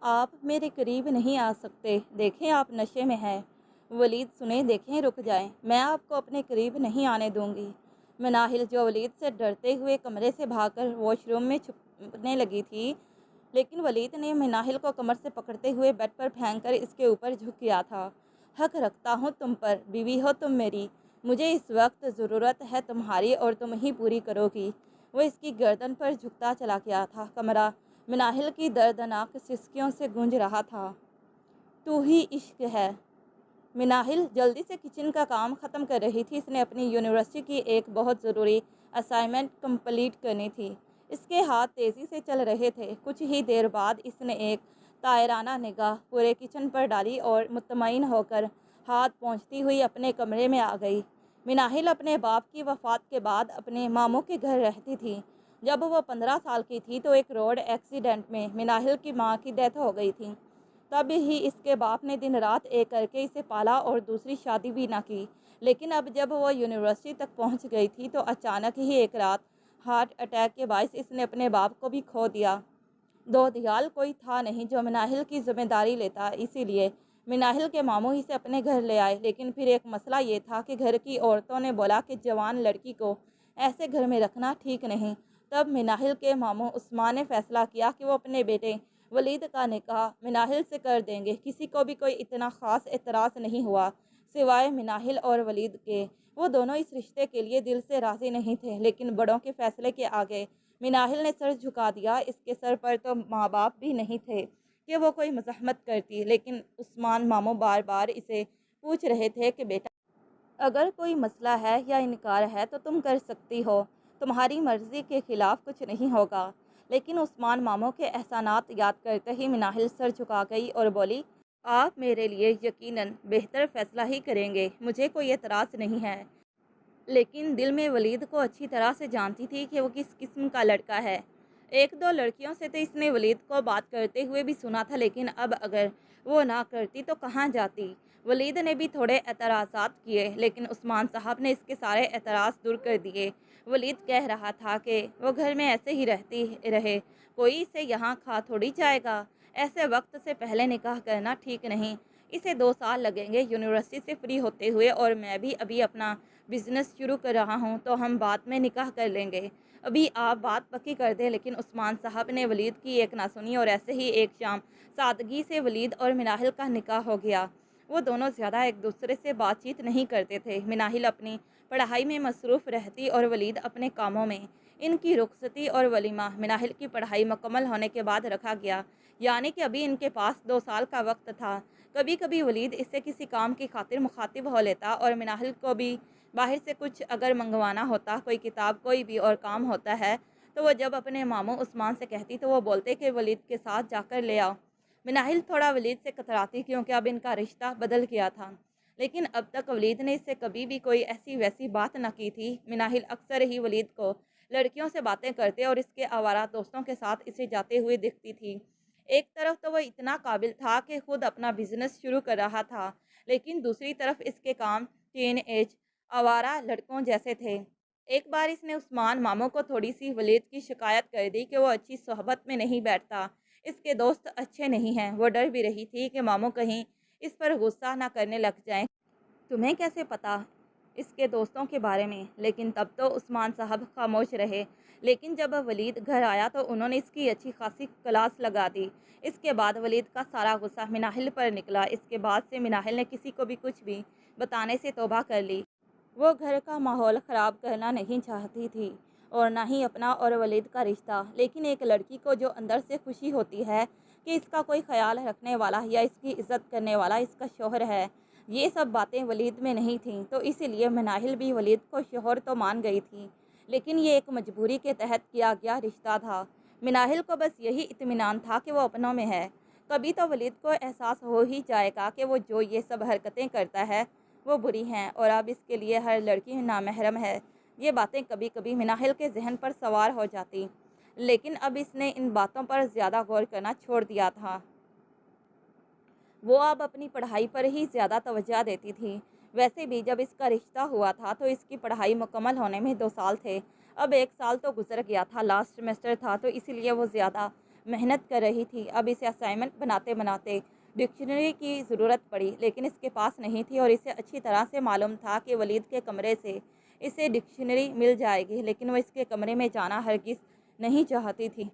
आप मेरे करीब नहीं आ सकते, देखें आप नशे में हैं। वलीद सुने, देखें रुक जाएं, मैं आपको अपने करीब नहीं आने दूंगी। मनाहिल जो वलीद से डरते हुए कमरे से भागकर वॉशरूम में छुपने लगी थी, लेकिन वलीद ने मनाहिल को कमर से पकड़ते हुए बेड पर फेंककर इसके ऊपर झुक गया था। हक रखता हूँ तुम पर, बीवी हो तुम मेरी, मुझे इस वक्त ज़रूरत है तुम्हारी और तुम ही पूरी करोगी। वो इसकी गर्दन पर झुकता चला गया था। कमरा मनाहिल की दर्दनाक सिसकियों से गूंज रहा था। तू ही इश्क है। मिनाहिल जल्दी से किचन का काम ख़त्म कर रही थी। इसने अपनी यूनिवर्सिटी की एक बहुत ज़रूरी असाइनमेंट कंप्लीट करनी थी। इसके हाथ तेज़ी से चल रहे थे। कुछ ही देर बाद इसने एक तायराना निगाह पूरे किचन पर डाली और मुतमईन होकर हाथ पहुँचती हुई अपने कमरे में आ गई। मिनाहिल अपने बाप की वफ़ात के बाद अपने मामों के घर रहती थी। जब वो 15 साल की थी तो एक रोड एक्सीडेंट में मिनाहिल की माँ की डेथ हो गई थी। तब ही इसके बाप ने दिन रात एक करके इसे पाला और दूसरी शादी भी ना की। लेकिन अब जब वो यूनिवर्सिटी तक पहुंच गई थी तो अचानक ही एक रात हार्ट अटैक के बायस इसने अपने बाप को भी खो दिया। दो दियाल कोई था नहीं जो मिनाहिल की जिम्मेदारी लेता, इसीलिए मिनाहिल के मामू इसे अपने घर ले आए। लेकिन फिर एक मसला ये था कि घर की औरतों ने बोला कि जवान लड़की को ऐसे घर में रखना ठीक नहीं। तब मिनाहिल के मामू उस्मान ने फैसला किया कि वो अपने बेटे वलीद का निकाह मिनाहिल से कर देंगे। किसी को भी कोई इतना ख़ास एतराज़ नहीं हुआ सिवाय मिनाहिल और वलीद के। वो दोनों इस रिश्ते के लिए दिल से राज़ी नहीं थे, लेकिन बड़ों के फैसले के आगे मिनाहिल ने सर झुका दिया। इसके सर पर तो माँ बाप भी नहीं थे कि वो कोई मज़ाहमत करती, लेकिन उस्मान मामू बार बार इसे पूछ रहे थे कि बेटा, अगर कोई मसला है या इनकार है तो तुम कर सकती हो, तुम्हारी मर्ज़ी के ख़िलाफ़ कुछ नहीं होगा। लेकिन उस्मान मामू के एहसानात याद करते ही मिनाहिल सर झुका गई और बोली, आप मेरे लिए यकीनन बेहतर फ़ैसला ही करेंगे, मुझे कोई एतराज़ नहीं है। लेकिन दिल में वलीद को अच्छी तरह से जानती थी कि वो किस किस्म का लड़का है। एक दो लड़कियों से तो इसने वलीद को बात करते हुए भी सुना था, लेकिन अब अगर वो ना करती तो कहाँ जाती। वलीद ने भी थोड़े एतराज़ात किए, लेकिन उस्मान साहब ने इसके सारे एतराज़ दूर कर दिए। वलीद कह रहा था कि वो घर में ऐसे ही रहती रहे, कोई इसे यहाँ खा थोड़ी जाएगा। ऐसे वक्त से पहले निकाह करना ठीक नहीं। इसे 2 साल लगेंगे यूनिवर्सिटी से फ्री होते हुए, और मैं भी अभी अपना बिज़नेस शुरू कर रहा हूँ, तो हम बाद में निकाह कर लेंगे। अभी आप बात पक्की कर दें। लेकिन उस्मान साहब ने वलीद की एक ना सुनी और ऐसे ही एक शाम सादगी से वलीद और मिनाहिल का निकाह हो गया। वो दोनों ज़्यादा एक दूसरे से बातचीत नहीं करते थे। मिनाहिल अपनी पढ़ाई में मसरूफ़ रहती और वलीद अपने कामों में। इनकी रुखसती और वलीमा मिनाहिल की पढ़ाई मुकम्मल होने के बाद रखा गया, यानी कि अभी इनके पास 2 साल का वक्त था। कभी कभी वलीद इससे किसी काम की खातिर मुखातिब हो लेता और मिनाहिल को भी बाहर से कुछ अगर मंगवाना होता, कोई किताब कोई भी और काम होता है, तो वो जब अपने मामू उस्मान से कहती तो वो बोलते कि वलीद के साथ जाकर ले आओ। मिनाहिल थोड़ा वलीद से कतराती, क्योंकि अब इनका रिश्ता बदल गया था। लेकिन अब तक वलीद ने इससे कभी भी कोई ऐसी वैसी बात न की थी। मिनाहिल अक्सर ही वलीद को लड़कियों से बातें करते और इसके आवारा दोस्तों के साथ इसे जाते हुए दिखती थी। एक तरफ तो वह इतना काबिल था कि खुद अपना बिजनेस शुरू कर रहा था, लेकिन दूसरी तरफ इसके काम टीन एज आवारा लड़कों जैसे थे। एक बार इसने उस्मान मामू को थोड़ी सी वलीद की शिकायत कर दी कि वो अच्छी सोहबत में नहीं बैठता, इसके दोस्त अच्छे नहीं हैं। वो डर भी रही थी कि मामू कहीं इस पर गुस्सा ना करने लग जाएं। तुम्हें कैसे पता इसके दोस्तों के बारे में? लेकिन तब तो उस्मान साहब खामोश रहे। लेकिन जब वलीद घर आया तो उन्होंने इसकी अच्छी खासी क्लास लगा दी। इसके बाद वलीद का सारा गुस्सा मिनाहिल पर निकला। इसके बाद से मिनाहिल ने किसी को भी कुछ भी बताने से तौबा कर ली। वो घर का माहौल ख़राब करना नहीं चाहती थी, और ना ही अपना और वलीद का रिश्ता। लेकिन एक लड़की को जो अंदर से खुशी होती है कि इसका कोई ख्याल रखने वाला या इसकी इज़्ज़त करने वाला इसका शौहर है, ये सब बातें वलीद में नहीं थीं। तो इसीलिए मनाहिल भी वलीद को शौहर तो मान गई थी, लेकिन ये एक मजबूरी के तहत किया गया रिश्ता था। मिनाहिल को बस यही इत्मीनान था कि वो अपनों में है। कभी तो वलीद को एहसास हो ही जाएगा कि वो जो ये सब हरकतें करता है वो बुरी हैं, और अब इसके लिए हर लड़की नामहरम है। ये बातें कभी कभी मिनाहिल के जहन पर सवार हो जाती, लेकिन अब इसने इन बातों पर ज़्यादा गौर करना छोड़ दिया था। वो अब अपनी पढ़ाई पर ही ज़्यादा तवज्जो देती थी। वैसे भी जब इसका रिश्ता हुआ था तो इसकी पढ़ाई मुकम्मल होने में 2 साल थे। अब 1 साल तो गुजर गया था, लास्ट सेमेस्टर था, तो इसीलिए वो ज़्यादा मेहनत कर रही थी। अब इसे असाइनमेंट बनाते बनाते डिक्शनरी की ज़रूरत पड़ी, लेकिन इसके पास नहीं थी और इसे अच्छी तरह से मालूम था कि वलीद के कमरे से इसे डिक्शनरी मिल जाएगी, लेकिन वो इसके कमरे में जाना हरगिज़ नहीं चाहती थी।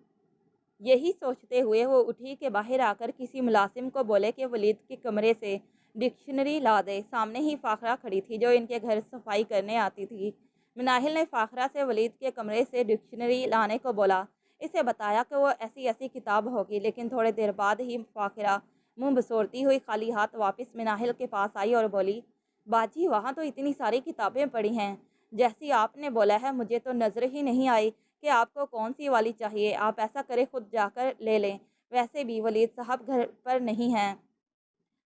यही सोचते हुए वो उठी कि बाहर आकर किसी मुलाजिम को बोले कि वलीद के कमरे से डिक्शनरी ला दे। सामने ही फ़ाखरा खड़ी थी जो इनके घर सफाई करने आती थी। मिनाहिल ने फ़ाखरा से वलीद के कमरे से डिक्शनरी लाने को बोला। इसे बताया कि वो ऐसी ऐसी किताब होगी, लेकिन थोड़ी देर बाद ही फ़ाखरा मुंह बसोरती हुई खाली हाथ वापस मिनाहिल के पास आई और बोली, बाजी वहाँ तो इतनी सारी किताबें पड़ी हैं, जैसी आपने बोला है मुझे तो नज़र ही नहीं आई कि आपको कौन सी वाली चाहिए। आप ऐसा करें खुद जाकर ले लें, वैसे भी वलीद साहब घर पर नहीं हैं।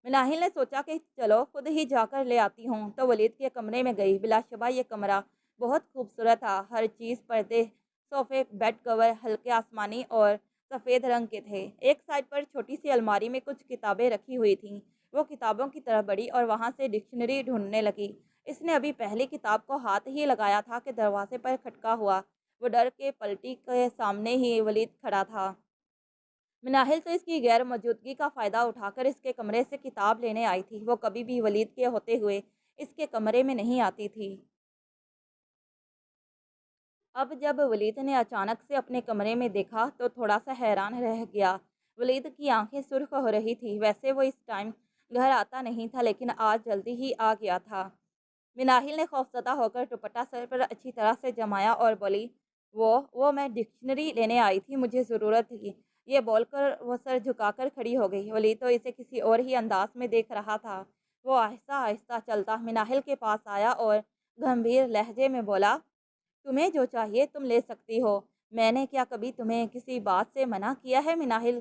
मिनाहिल ने सोचा कि चलो खुद ही जाकर ले आती हूँ, तो वलीद के कमरे में गई। बिलाशुबा ये कमरा बहुत खूबसूरत था। हर चीज़, पर्दे, सोफ़े, बेड कवर हल्के आसमानी और सफ़ेद रंग के थे। एक साइड पर छोटी सी अलमारी में कुछ किताबें रखी हुई थीं। वो किताबों की तरफ बढ़ी और वहाँ से डिक्शनरी ढूंढने लगी। इसने अभी पहली किताब को हाथ ही लगाया था कि दरवाजे पर खटका हुआ। वो डर के पलटी के सामने ही वलीद खड़ा था। मिनाहिल तो इसकी गैर मौजूदगी का फ़ायदा उठाकर इसके कमरे से किताब लेने आई थी। वो कभी भी वलीद के होते हुए इसके कमरे में नहीं आती थी। अब जब वलीद ने अचानक से अपने कमरे में देखा तो थोड़ा सा हैरान रह गया। वलीद की आंखें सुर्ख हो रही थी। वैसे वो इस टाइम घर आता नहीं था, लेकिन आज जल्दी ही आ गया था। मिनाहिल ने खौफज़दा होकर दुपट्टा सर पर अच्छी तरह से जमाया और बोली, वो मैं डिक्शनरी लेने आई थी, मुझे ज़रूरत थी। ये बोलकर वो सर झुकाकर खड़ी हो गई। वली तो इसे किसी और ही अंदाज में देख रहा था। वो आहिस्ता आहिस्ता चलता मिनाहिल के पास आया और गंभीर लहजे में बोला, तुम्हें जो चाहिए तुम ले सकती हो। मैंने क्या कभी तुम्हें किसी बात से मना किया है? मिनाहिल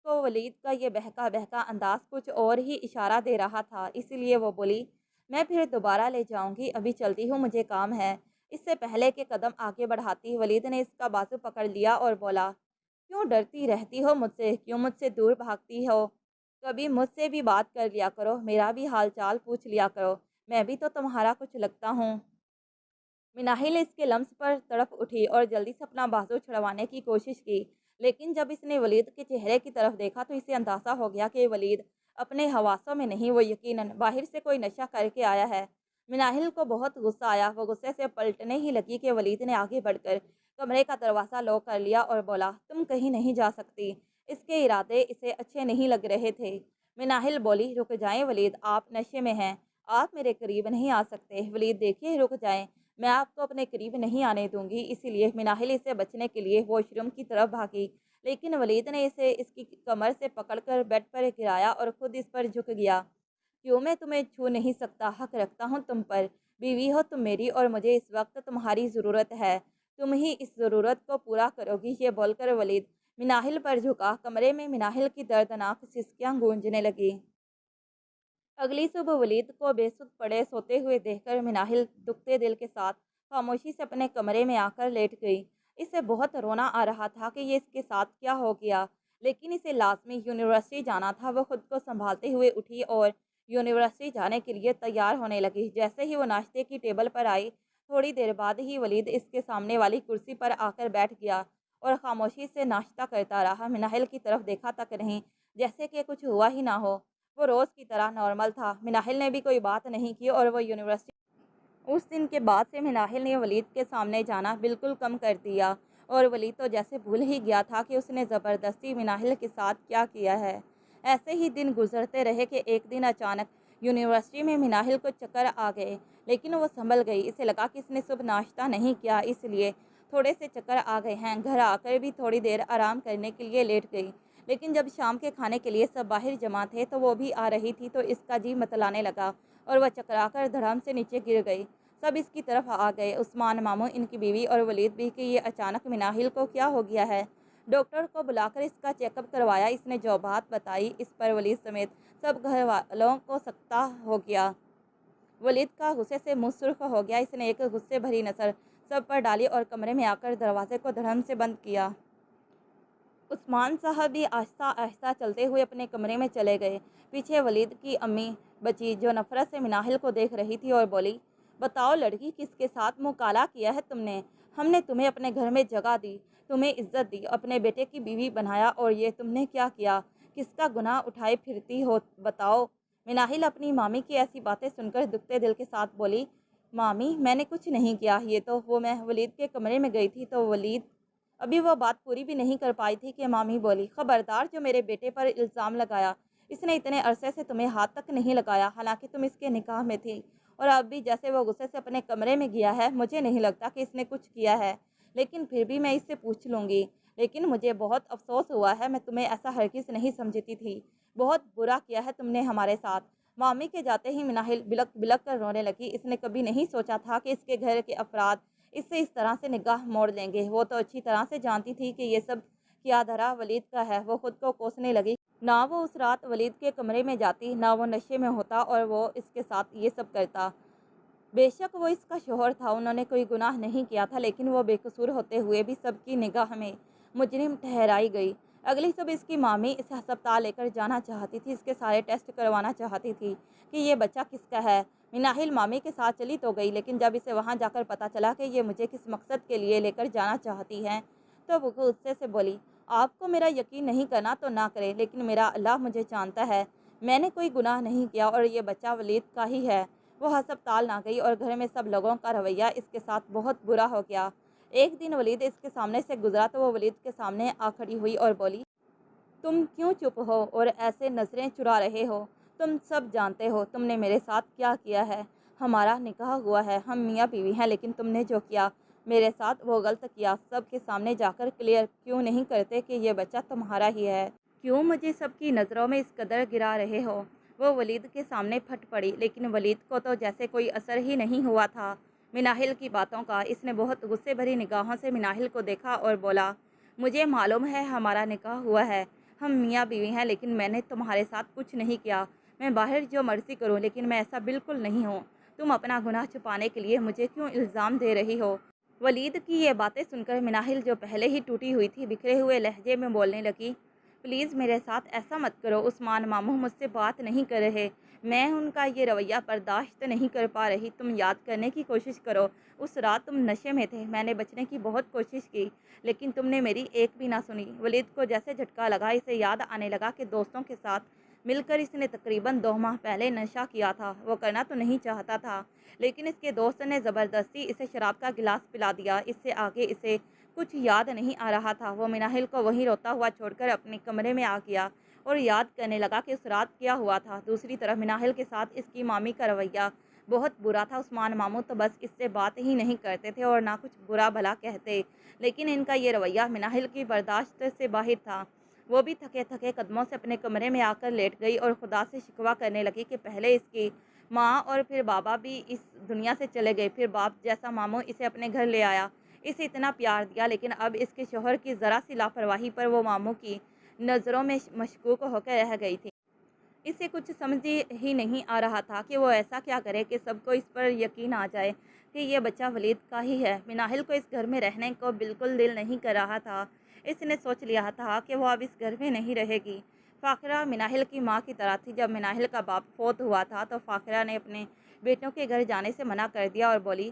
को वलीद का ये बहका बहका अंदाज कुछ और ही इशारा दे रहा था, इसीलिए वो बोली, मैं फिर दोबारा ले जाऊंगी, अभी चलती हूँ, मुझे काम है। इससे पहले के कदम आगे बढ़ाती वलीद ने इसका बाजू पकड़ लिया और बोला, क्यों डरती रहती हो मुझसे? क्यों मुझसे दूर भागती हो? कभी मुझसे भी बात कर लिया करो, मेरा भी हाल चाल पूछ लिया करो। मैं भी तो तुम्हारा कुछ लगता हूँ। मिनाहिल इसके लम्स पर तड़प उठी और जल्दी से अपना बाजू छुड़वाने की कोशिश की, लेकिन जब इसने वलीद के चेहरे की तरफ देखा तो इसे अंदाज़ा हो गया कि वलीद अपने हवासों में नहीं, वो यकीनन बाहर से कोई नशा करके आया है। मिनाहिल को बहुत गुस्सा आया। वो गुस्से से पलटने ही लगी कि वलीद ने आगे बढ़कर कमरे का दरवाज़ा लॉक कर लिया और बोला, तुम कहीं नहीं जा सकती। इसके इरादे इसे अच्छे नहीं लग रहे थे। मिनाहिल बोली, रुक जाएं वलीद, आप नशे में हैं, आप मेरे करीब नहीं आ सकते। वलीद, देखिए रुक जाएं, मैं आपको अपने करीब नहीं आने दूंगी। इसीलिए मिनाहिल इसे बचने के लिए वॉशरूम की तरफ भागी, लेकिन वलीद ने इसे इसकी कमर से पकड़कर बेड पर गिराया और खुद इस पर झुक गया। क्यों मैं तुम्हें छू नहीं सकता? हक रखता हूँ तुम पर। बीवी हो तुम मेरी और मुझे इस वक्त तुम्हारी ज़रूरत है। तुम ही इस ज़रूरत को पूरा करोगी। ये बोलकर वलीद मिनाहिल पर झुका। कमरे में मिनाहिल की दर्दनाक सिसकियाँ गूंजने लगी। अगली सुबह वलीद को बेसुध पड़े सोते हुए देखकर मिनाहिल दुखते दिल के साथ खामोशी से अपने कमरे में आकर लेट गई। इसे बहुत रोना आ रहा था कि ये इसके साथ क्या हो गया, लेकिन इसे लाजमी यूनिवर्सिटी जाना था। वो खुद को संभालते हुए उठी और यूनिवर्सिटी जाने के लिए तैयार होने लगी। जैसे ही वो नाश्ते की टेबल पर आई, थोड़ी देर बाद ही वलीद इसके सामने वाली कुर्सी पर आकर बैठ गया और खामोशी से नाश्ता करता रहा। मिनाहिल की तरफ देखा तक नहीं, जैसे कि कुछ हुआ ही ना हो। वो रोज़ की तरह नॉर्मल था। मिनाहिल ने भी कोई बात नहीं की और वो यूनिवर्सिटी उस दिन के बाद से मिनाहिल ने वलीद के सामने जाना बिल्कुल कम कर दिया और वलीद तो जैसे भूल ही गया था कि उसने ज़बरदस्ती मिनाहिल के साथ क्या किया है। ऐसे ही दिन गुजरते रहे कि एक दिन अचानक यूनिवर्सिटी में मिनाहिल को चक्कर आ गए, लेकिन वो संभल गई। इसे लगा कि इसने सुबह नाश्ता नहीं किया, इसलिए थोड़े से चक्कर आ गए हैं। घर आकर भी थोड़ी देर आराम करने के लिए लेट गई, लेकिन जब शाम के खाने के लिए सब बाहर जमा थे तो वो भी आ रही थी, तो इसका जी मतलाने लगा और वह चकराकर धड़ाम से नीचे गिर गई। सब इसकी तरफ आ गए, उस्मान मामू, इनकी बीवी और वलीद भी, कि ये अचानक मिनाहिल को क्या हो गया है। डॉक्टर को बुलाकर इसका चेकअप करवाया। इसने जो बात बताई, इस पर वलीद समेत सब घर वालों को सकता हो गया। वलीद का गुस्से से मुंह सुर्ख हो गया। इसने एक गुस्से भरी नज़र सब पर डाली और कमरे में आकर दरवाजे को धड़म से बंद किया। उस्मान साहब भी आहिस्ता आहिस्ता चलते हुए अपने कमरे में चले गए। पीछे वलीद की अम्मी बची, जो नफरत से मिनाहिल को देख रही थी और बोली, बताओ लड़की, किसके साथ मुँह काला किया है तुमने? हमने तुम्हें अपने घर में जगह दी, तुम्हें इज्जत दी, अपने बेटे की बीवी बनाया, और ये तुमने क्या किया? किसका गुनाह उठाए फिरती हो, बताओ? मिनाहिल अपनी मामी की ऐसी बातें सुनकर दुखते दिल के साथ बोली, मामी मैंने कुछ नहीं किया, ये तो वो मैं वलीद के कमरे में गई थी तो वलीद। अभी वो बात पूरी भी नहीं कर पाई थी कि मामी बोली, खबरदार जो मेरे बेटे पर इल्ज़ाम लगाया, इसने इतने अरसे से तुम्हें हाथ तक नहीं लगाया, हालांकि तुम इसके निकाह में थी। और अब भी जैसे वो गुस्से से अपने कमरे में गया है, मुझे नहीं लगता कि इसने कुछ किया है, लेकिन फिर भी मैं इससे पूछ लूँगी। लेकिन मुझे बहुत अफसोस हुआ है, मैं तुम्हें ऐसा हरगिज़ नहीं समझती थी। बहुत बुरा किया है तुमने हमारे साथ। मामी के जाते ही मिनाहिल बिलक बिलक कर रोने लगी। इसने कभी नहीं सोचा था कि इसके घर के अफराद इससे इस तरह से निगाह मोड़ लेंगे। वो तो अच्छी तरह से जानती थी कि ये सब किया धरा वलीद का है। वो खुद को कोसने लगी। ना वो उस रात वलीद के कमरे में जाती, ना वो नशे में होता और वो इसके साथ ये सब करता। बेशक वो इसका शौहर था, उन्होंने कोई गुनाह नहीं किया था, लेकिन वो बेकसूर होते हुए भी सबकी निगाह में मुजरिम ठहराई गई। अगली सुबह इसकी मामी इसे अस्पताल लेकर जाना चाहती थी, इसके सारे टेस्ट करवाना चाहती थी कि ये बच्चा किसका है। मिनाहिल मामी के साथ चली तो गई, लेकिन जब इसे वहाँ जाकर पता चला कि ये मुझे किस मकसद के लिए लेकर जाना चाहती हैं, तो वो गुस्से से बोली, आपको मेरा यकीन नहीं करना तो ना करें, लेकिन मेरा अल्लाह मुझे जानता है, मैंने कोई गुनाह नहीं किया और ये बच्चा वलीद का ही है। वो अस्पताल ना गई और घर में सब लोगों का रवैया इसके साथ बहुत बुरा हो गया। एक दिन वलीद इसके सामने से गुजरा तो वो वलीद के सामने आ खड़ी हुई और बोली, तुम क्यों चुप हो और ऐसे नज़रें चुरा रहे हो? तुम सब जानते हो तुमने मेरे साथ क्या किया है। हमारा निकाह हुआ है, हम मियाँ बीवी हैं, लेकिन तुमने जो किया मेरे साथ वो गलत किया। सब के सामने जाकर क्लियर क्यों नहीं करते कि ये बच्चा तुम्हारा ही है? क्यों मुझे सबकी नज़रों में इस कदर गिरा रहे हो? वो वलीद के सामने फट पड़ी, लेकिन वलीद को तो जैसे कोई असर ही नहीं हुआ था मिनाहिल की बातों का। इसने बहुत गुस्से भरी निगाहों से मिनाहिल को देखा और बोला, मुझे मालूम है हमारा निकाह हुआ है, हम मियाँ बीवी हैं, लेकिन मैंने तुम्हारे साथ कुछ नहीं किया। मैं बाहर जो मर्ज़ी करूं, लेकिन मैं ऐसा बिल्कुल नहीं हूँ। तुम अपना गुनाह छुपाने के लिए मुझे क्यों इल्ज़ाम दे रही हो? वलीद की ये बातें सुनकर मिनाहिल, जो पहले ही टूटी हुई थी, बिखरे हुए लहजे में बोलने लगी, प्लीज़ मेरे साथ ऐसा मत करो। उस्मान मामू मुझसे बात नहीं कर रहे, मैं उनका ये रवैया बर्दाश्त नहीं कर पा रही। तुम याद करने की कोशिश करो, उस रात तुम नशे में थे, मैंने बचने की बहुत कोशिश की, लेकिन तुमने मेरी एक भी ना सुनी। वलीद को जैसे झटका लगा, इसे याद आने लगा कि दोस्तों के साथ मिलकर इसने तकरीबन 2 माह पहले नशा किया था। वो करना तो नहीं चाहता था, लेकिन इसके दोस्त ने ज़बरदस्ती इसे शराब का गिलास पिला दिया। इससे आगे इसे कुछ याद नहीं आ रहा था। वो मिनाहिल को वहीं रोता हुआ छोड़कर अपने कमरे में आ गया और याद करने लगा कि उस रात क्या हुआ था। दूसरी तरफ मिनाहिल के साथ इसकी मामी का रवैया बहुत बुरा था। उस्मान मामू तो बस इससे बात ही नहीं करते थे और ना कुछ बुरा भला कहते, लेकिन इनका ये रवैया मिनाहिल की बर्दाश्त से बाहर था। वो भी थके थके कदमों से अपने कमरे में आकर लेट गई और खुदा से शिकवा करने लगी कि पहले इसकी माँ और फिर बाबा भी इस दुनिया से चले गए, फिर बाप जैसा मामू इसे अपने घर ले आया, इसे इतना प्यार दिया, लेकिन अब इसके शौहर की ज़रा सी लापरवाही पर वो मामू की नज़रों में मशकूक होकर रह गई थी। इसे कुछ समझ ही नहीं आ रहा था कि वो ऐसा क्या करे कि सबको इस पर यकीन आ जाए कि ये बच्चा वलीद का ही है। मिनाहिल को इस घर में रहने को बिल्कुल दिल नहीं कर रहा था। इसने सोच लिया था कि वो अब इस घर में नहीं रहेगी। फ़ाखरा मिनाहिल की माँ की तरह थी। जब मिनाहिल का बाप फोत हुआ था तो फ़ाखरा ने अपने बेटों के घर जाने से मना कर दिया और बोली,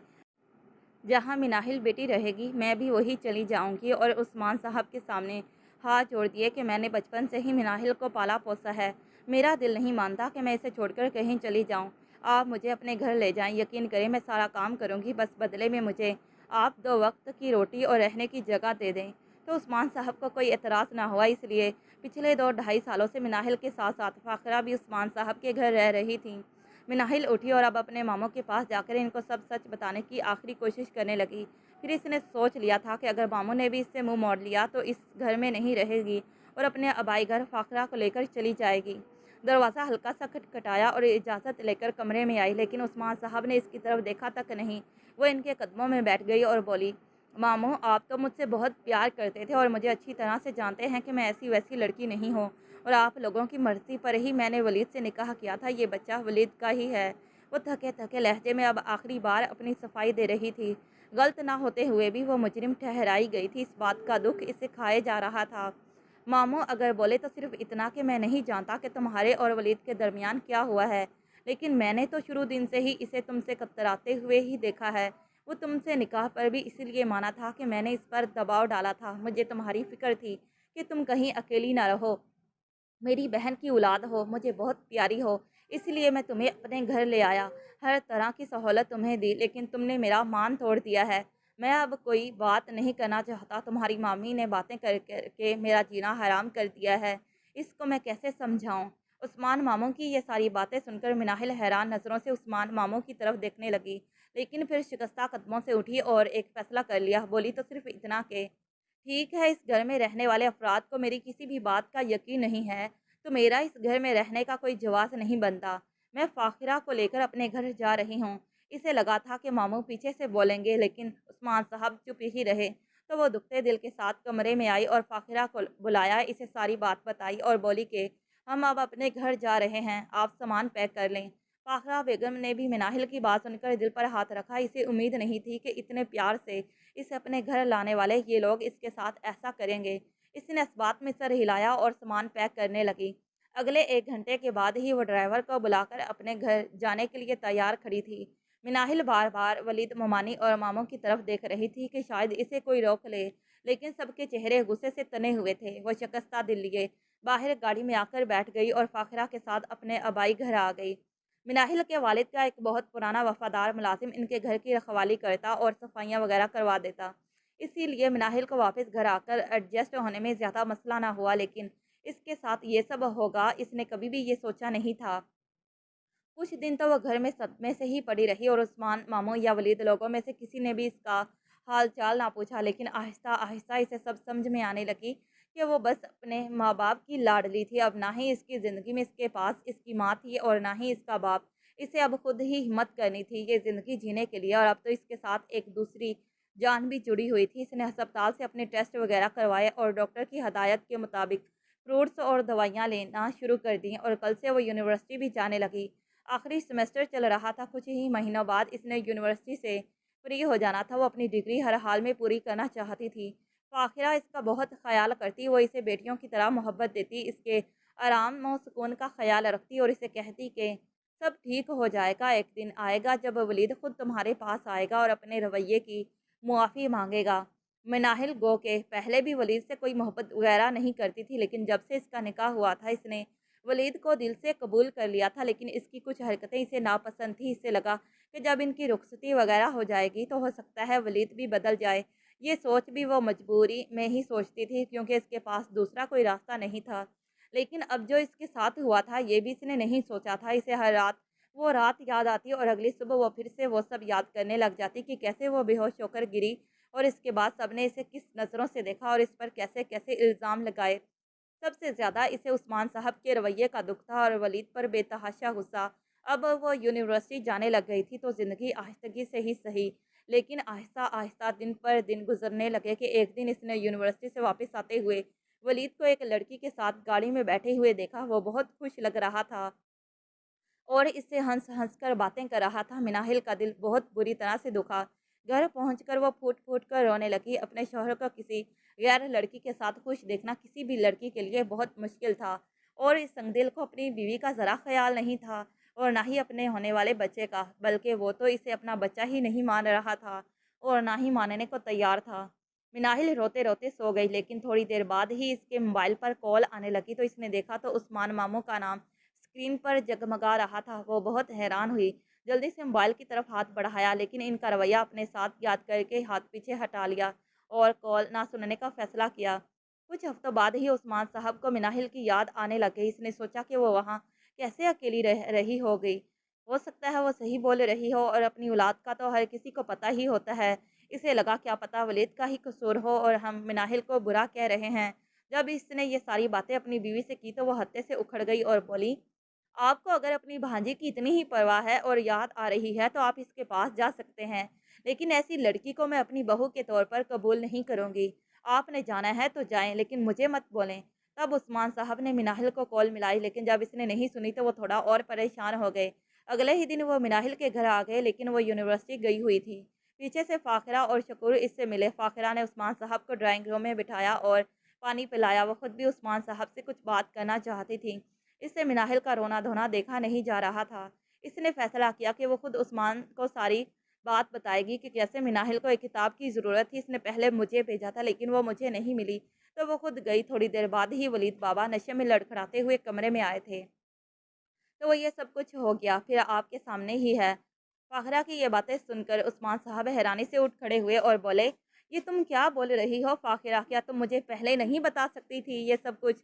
जहाँ मिनाहिल बेटी रहेगी मैं भी वही चली जाऊंगी। और उस्मान साहब के सामने हाथ जोड़ दिए कि मैंने बचपन से ही मिनाहिल को पाला पोसा है, मेरा दिल नहीं मानता कि मैं इसे छोड़कर कहीं चली जाऊं। आप मुझे अपने घर ले जाएं, यकीन करें मैं सारा काम करूंगी, बस बदले में मुझे आप 2 वक्त की रोटी और रहने की जगह दे दें। तो उस्मान साहब को कोई एतराज़ ना हुआ, इसलिए पिछले 2 ढाई सालों से मिनाहिल के साथ साथ फ़ाखरा भी उस्मान साहब के घर रह रही थी। मिनाहिल उठी और अब अपने मामों के पास जाकर इनको सब सच बताने की आखिरी कोशिश करने लगी। फिर इसने सोच लिया था कि अगर मामू ने भी इससे मुंह मोड़ लिया तो इस घर में नहीं रहेगी और अपने आबाई घर फ़ाखरा को लेकर चली जाएगी। दरवाज़ा हल्का सा खटखटाया और इजाज़त लेकर कमरे में आई, लेकिन उस्मान साहब ने इसकी तरफ देखा तक नहीं। वो इनके कदमों में बैठ गई और बोली, मामू आप तो मुझसे बहुत प्यार करते थे और मुझे अच्छी तरह से जानते हैं कि मैं ऐसी वैसी लड़की नहीं हूँ, और आप लोगों की मर्ज़ी पर ही मैंने वलीद से निकाह किया था। ये बच्चा वलीद का ही है। वो थके थके लहजे में अब आखिरी बार अपनी सफाई दे रही थी। गलत ना होते हुए भी वो मुजरिम ठहराई गई थी। इस बात का दुख इसे खाए जा रहा था। मामू अगर बोले तो सिर्फ इतना कि मैं नहीं जानता कि तुम्हारे और वलीद के दरमियान क्या हुआ है, लेकिन मैंने तो शुरू दिन से ही इसे तुमसे कतराते हुए ही देखा है। वो तुमसे निकाह पर भी इसीलिए माना था कि मैंने इस पर दबाव डाला था। मुझे तुम्हारी फ़िक्र थी कि तुम कहीं अकेली ना रहो। मेरी बहन की औलाद हो, मुझे बहुत प्यारी हो, इसलिए मैं तुम्हें अपने घर ले आया। हर तरह की सहूलत तुम्हें दी, लेकिन तुमने मेरा मान तोड़ दिया है। मैं अब कोई बात नहीं करना चाहता। तुम्हारी मामी ने बातें कर कर के मेरा जीना हराम कर दिया है। इसको मैं कैसे समझाऊं? उस्मान मामू की ये सारी बातें सुनकर मिनाहिल हैरान नज़रों से उस्मान मामू की तरफ देखने लगी, लेकिन फिर शिकस्ता कदमों से उठी और एक फ़ैसला कर लिया। बोली तो सिर्फ इतना कि ठीक है, इस घर में रहने वाले अफराद को मेरी किसी भी बात का यकीन नहीं है, तो मेरा इस घर में रहने का कोई जवाज़ नहीं बनता। मैं फ़ाखिरा को लेकर अपने घर जा रही हूँ। इसे लगा था कि मामू पीछे से बोलेंगे, लेकिन उस्मान साहब चुप ही रहे। तो वो दुखते दिल के साथ कमरे में आई और फ़ाखिरा को बुलाया, इसे सारी बात बताई और बोली कि हम अब अपने घर जा रहे हैं, आप सामान पैक कर लें। फ़ाखिरा बेगम ने भी मिनाहिल की बात सुनकर दिल पर हाथ रखा। इसे उम्मीद नहीं थी कि इतने प्यार से इसे अपने घर लाने वाले ये लोग इसके साथ ऐसा करेंगे। इसने इस बात में सर हिलाया और सामान पैक करने लगी। अगले 1 घंटे के बाद ही वो ड्राइवर को बुलाकर अपने घर जाने के लिए तैयार खड़ी थी। मिनाहिल बार-बार वलीद मोमानी और मामू की तरफ देख रही थी कि शायद इसे कोई रोक ले, लेकिन सबके चेहरे गुस्से से तने हुए थे। वो शिकस्ता दिल लिए बाहर गाड़ी में आकर बैठ गई और फ़ाखिरा के साथ अपने आबाई घर आ गई। मिनाहिल के वालिद का एक बहुत पुराना वफ़ादार मुलाज़िम इनके घर की रखवाली करता और सफाइयाँ वगैरह करवा देता। इसीलिए मिनाहिल को वापस घर आकर एडजस्ट होने में ज़्यादा मसला ना हुआ, लेकिन इसके साथ ये सब होगा, इसने कभी भी ये सोचा नहीं था। कुछ दिन तो वह घर में सदमे से ही पड़ी रही और उस्मान मामू या वलीद लोगों में से किसी ने भी इसका हाल चाल ना पूछा, लेकिन आहिस्ता आहिस्ता इसे सब समझ में आने लगी कि वो बस अपने माँ बाप की लाडली थी। अब ना ही इसकी ज़िंदगी में इसके पास इसकी माँ थी और ना ही इसका बाप। इसे अब खुद ही हिम्मत करनी थी ये ज़िंदगी जीने के लिए, और अब तो इसके साथ एक दूसरी जान भी जुड़ी हुई थी। इसने अस्पताल से अपने टेस्ट वगैरह करवाए और डॉक्टर की हदायत के मुताबिक फ्रूट्स और दवाइयाँ लेना शुरू कर दी और कल से वो यूनिवर्सिटी भी जाने लगी। आखिरी सेमेस्टर चल रहा था। कुछ ही महीनों बाद इसने यूनिवर्सिटी से फ्री हो जाना था। वो अपनी डिग्री हर हाल में पूरी करना चाहती थी। फ़ाखिरा इसका बहुत ख़्याल करती, वो इसे बेटियों की तरह मोहब्बत देती, इसके आराम और सुकून का ख़्याल रखती और इसे कहती कि सब ठीक हो जाएगा, एक दिन आएगा जब वलीद ख़ुद तुम्हारे पास आएगा और अपने रवैये की मुआफ़ी मांगेगा। मनाहिल गो के पहले भी वलीद से कोई मोहब्बत वगैरह नहीं करती थी, लेकिन जब से इसका निकाह हुआ था इसने वलीद को दिल से कबूल कर लिया था, लेकिन इसकी कुछ हरकतें इसे नापसंद थी। इससे लगा कि जब इनकी रुखसती वगैरह हो जाएगी तो हो सकता है वलीद भी बदल जाए। ये सोच भी वो मजबूरी में ही सोचती थी, क्योंकि इसके पास दूसरा कोई रास्ता नहीं था। लेकिन अब जो इसके साथ हुआ था ये भी इसने नहीं सोचा था। इसे हर रात वो रात याद आती और अगली सुबह वो फिर से वो सब याद करने लग जाती कि कैसे वो बेहोश होकर गिरी और इसके बाद सबने इसे किस नज़रों से देखा और इस पर कैसे कैसे इल्ज़ाम लगाए। सबसे ज़्यादा इसे उस्मान साहब के रवैये का दुख था और वलीद पर बेतहाशा गुस्सा। अब वो यूनिवर्सिटी जाने लग गई थी तो ज़िंदगी आहिस्तगी से ही सही, लेकिन आहिस्ता आहिस्ता दिन पर दिन गुजरने लगे कि एक दिन इसने यूनिवर्सिटी से वापस आते हुए वलीद को एक लड़की के साथ गाड़ी में बैठे हुए देखा। वो बहुत खुश लग रहा था और इससे हंस-हंस कर बातें कर रहा था। मिनाहिल का दिल बहुत बुरी तरह से दुखा। घर पहुंचकर वो फूट-फूट कर रोने लगी। अपने शौहर को किसी गैर लड़की के साथ खुश देखना किसी भी लड़की के लिए बहुत मुश्किल था, और इस संगदिल को अपनी बीवी का ज़रा ख्याल नहीं था और ना ही अपने होने वाले बच्चे का, बल्कि वो तो इसे अपना बच्चा ही नहीं मान रहा था और ना ही मानने को तैयार था। मिनाहिल रोते-रोते सो गई, लेकिन थोड़ी देर बाद ही इसके मोबाइल पर कॉल आने लगी तो इसने देखा तो उस्मान मामू का नाम स्क्रीन पर जगमगा रहा था। वो बहुत हैरान हुई। जल्दी से मोबाइल की तरफ हाथ बढ़ाया, लेकिन इनका रवैया अपने साथ याद करके हाथ पीछे हटा लिया और कॉल ना सुनने का फ़ैसला किया। कुछ हफ्तों बाद ही उस्मान साहब को मिनाहिल की याद आने लग गई। इसने सोचा कि वो वहाँ कैसे अकेली रह रही हो गई। हो सकता है वो सही बोल रही हो और अपनी औलाद का तो हर किसी को पता ही होता है। इसे लगा क्या पता वलीद का ही कसूर हो और हम मिनाहिल को बुरा कह रहे हैं। जब इसने ये सारी बातें अपनी बीवी से की तो वो हत्थे से उखड़ गई और बोली, आपको अगर अपनी भांजी की इतनी ही परवाह है और याद आ रही है तो आप इसके पास जा सकते हैं, लेकिन ऐसी लड़की को मैं अपनी बहू के तौर पर कबूल नहीं करूँगी। आपने जाना है तो जाएँ, लेकिन मुझे मत बोलें। तब उस्मान साहब ने मिनाहिल को कॉल मिलाई, लेकिन जब इसने नहीं सुनी तो वो थोड़ा और परेशान हो गए। अगले ही दिन वो मिनाहिल के घर आ गए, लेकिन वो यूनिवर्सिटी गई हुई थी। पीछे से फ़ाखिरा और शकूर इससे मिले। फ़ाखिरा ने उस्मान साहब को ड्राइंग रूम में बिठाया और पानी पिलाया। वो खुद भी उस्मान साहब से कुछ बात करना चाहती थी। इससे मिनाहिल का रोना-धोना देखा नहीं जा रहा था। इसने फैसला किया कि वो खुद उस्मान को सारी बात बताएगी कि कैसे मिनाहिल को एक किताब की ज़रूरत थी, इसने पहले मुझे भेजा था लेकिन वो मुझे नहीं मिली, तो वो खुद गई। थोड़ी देर बाद ही वलीद बाबा नशे में लड़खड़ाते हुए कमरे में आए थे। तो वो ये सब कुछ हो गया, फिर आपके सामने ही है। फ़ाहिरा की ये बातें सुनकर उस्मान साहब हैरानी से उठ खड़े हुए और बोले, ये तुम क्या बोल रही हो फ़ाहिरा? क्या तुम मुझे पहले नहीं बता सकती थी ये सब कुछ?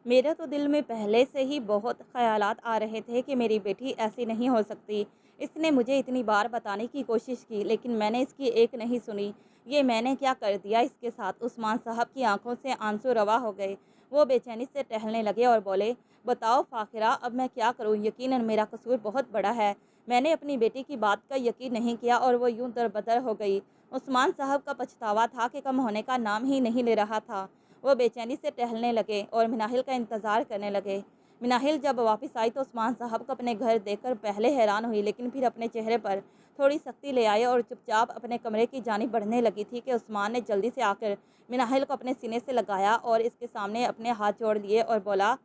मेरे तो दिल में पहले से ही बहुत ख़यालात आ रहे थे कि मेरी बेटी ऐसी नहीं हो सकती। इसने मुझे इतनी बार बताने की कोशिश की लेकिन मैंने इसकी एक नहीं सुनी। ये मैंने क्या कर दिया इसके साथ? उस्मान साहब की आंखों से आंसू रवा हो गए। वो बेचैनी से टहलने लगे और बोले, बताओ फ़ाखिरा, अब मैं क्या करूँ? यकीनन मेरा कसूर बहुत बड़ा है। मैंने अपनी बेटी की बात का यकीन नहीं किया और वो यूं दरबदर हो गई। उस्मान साहब का पछतावा था कि कम होने का नाम ही नहीं ले रहा था। वो बेचैनी से टहलने लगे और मिनाहिल का इंतज़ार करने लगे। मिनाहिल जब वापस आई तो उस्मान साहब को अपने घर देखकर पहले हैरान हुई लेकिन फिर अपने चेहरे पर थोड़ी सख्ती ले आए और चुपचाप अपने कमरे की जानिब बढ़ने लगी थी कि उस्मान ने जल्दी से आकर मिनाहिल को अपने सीने से लगाया और इसके सामने अपने हाथ जोड़ लिए और बोला,